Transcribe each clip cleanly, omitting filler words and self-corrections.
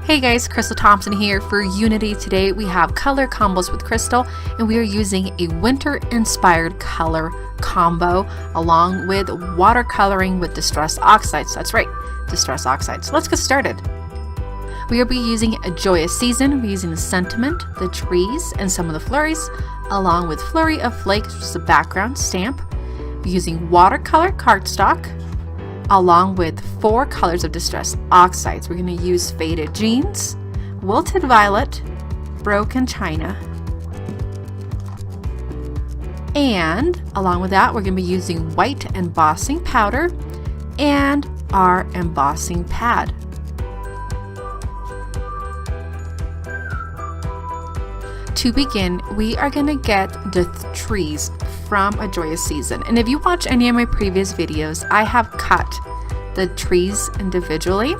Hey guys, Crystal Thompson here for Unity. Today we have color combos with Crystal, and we are using a winter inspired color combo along with watercoloring with Distress Oxydes. That's right, Distress Oxydes. Let's get started. We will be using A Joyous season. We're using the sentiment, the trees, and some of the flurries, along with Flurry of Flakes, which is a background stamp. We're using watercolor cardstock, along with 4 colors of Distress Oxydes. We're going to use Faded Jeans, Wilted Violet, Broken China, and along with that we're going to be using white embossing powder and our embossing pad. To begin, we are going to get the trees from A Joyous season, and if you watch any of my previous videos, I have cut the trees individually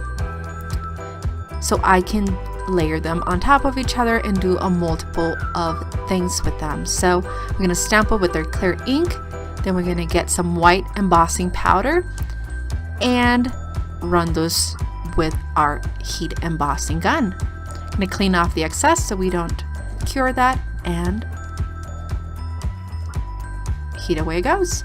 so I can layer them on top of each other and do a multiple of things with them. So we're going to stamp it with our clear ink, then we're going to get some white embossing powder and run those with our heat embossing gun. I'm going to clean off the excess so we don't cure that, and heat away it goes.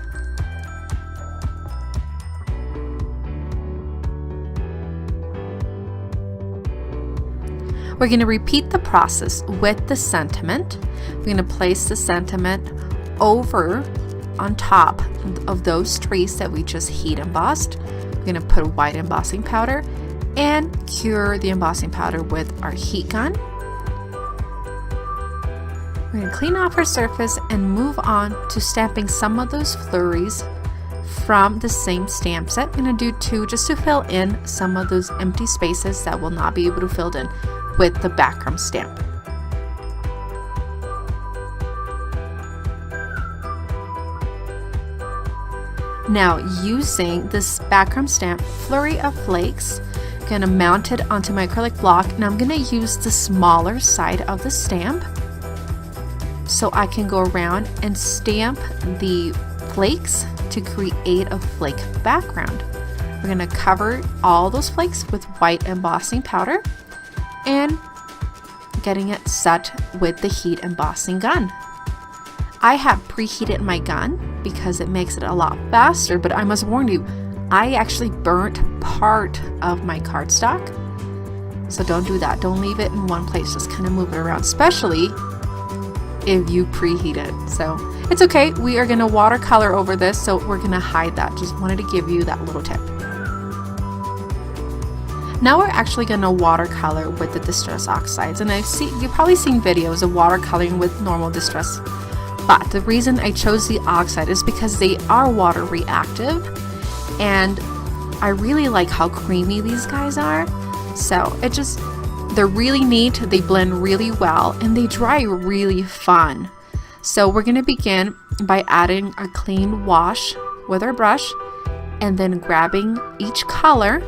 We're going to repeat the process with the sentiment. We're going to place the sentiment over on top of those trees that we just heat embossed. We're going to put white embossing powder and cure the embossing powder with our heat gun. We're going to clean off our surface and move on to stamping some of those flurries from the same stamp set. I'm going to do 2 just to fill in some of those empty spaces that will not be able to fill in with the background stamp. Now, using this background stamp, Flurry of Flakes, I'm going to mount it onto my acrylic block, and I'm going to use the smaller side of the stamp so I can go around and stamp the flakes to create a flake background. We're going to cover all those flakes with white embossing powder and getting it set with the heat embossing gun. I have preheated my gun because it makes it a lot faster, but I must warn you, I actually burnt part of my cardstock. So don't do that. Don't leave it in one place. Just kind of move it around, especially if you preheat it. So it's okay. We are going to watercolor over this, so we're going to hide that. Just wanted to give you that little tip. Now we're actually going to watercolor with the Distress Oxydes, and you've probably seen videos of watercoloring with normal Distress, but the reason I chose the Oxide is because they are water reactive, and I really like how creamy these guys are. So they're really neat, they blend really well, and they dry really fun. So we're going to begin by adding a clean wash with our brush, and then grabbing each color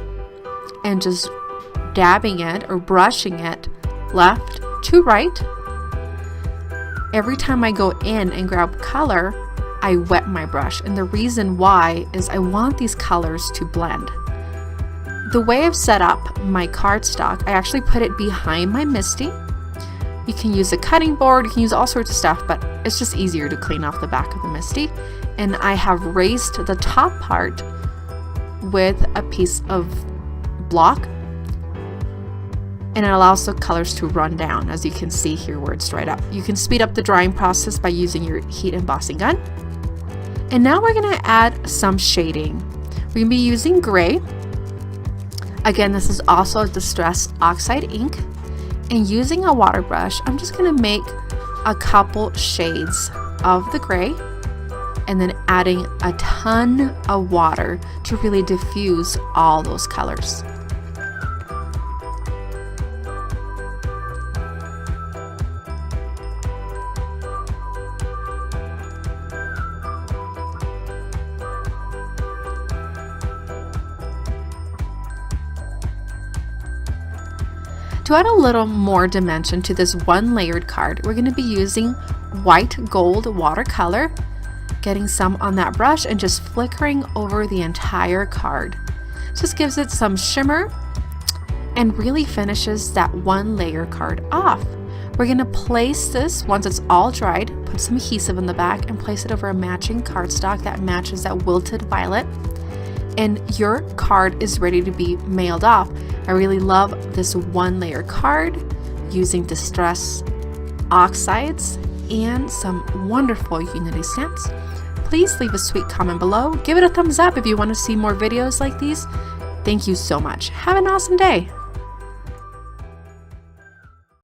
and just dabbing it or brushing it left to right. Every time I go in and grab color, I wet my brush, and the reason why is I want these colors to blend. The way I've set up my cardstock, I actually put it behind my MISTI. You can use a cutting board, you can use all sorts of stuff, but it's just easier to clean off the back of the MISTI. And I have raised the top part with a piece of block, and it allows the colors to run down, as you can see here where it's dried up. You can speed up the drying process by using your heat embossing gun. And now we're going to add some shading. We're going to be using gray. Again, this is also a Distress Oxide ink, and using a water brush, I'm just going to make a couple shades of the gray, and then adding a ton of water to really diffuse all those colors. To add a little more dimension to this one layered card, we're going to be using white gold watercolor, getting some on that brush and just flickering over the entire card. Just gives it some shimmer and really finishes that one layer card off. We're going to place this, once it's all dried, put some adhesive in the back and place it over a matching cardstock that matches that Wilted Violet, and your card is ready to be mailed off. I really love this one layer card using Distress Oxydes and some wonderful Unity stamps. Please leave a sweet comment below. Give it a thumbs up if you want to see more videos like these. Thank you so much. Have an awesome day.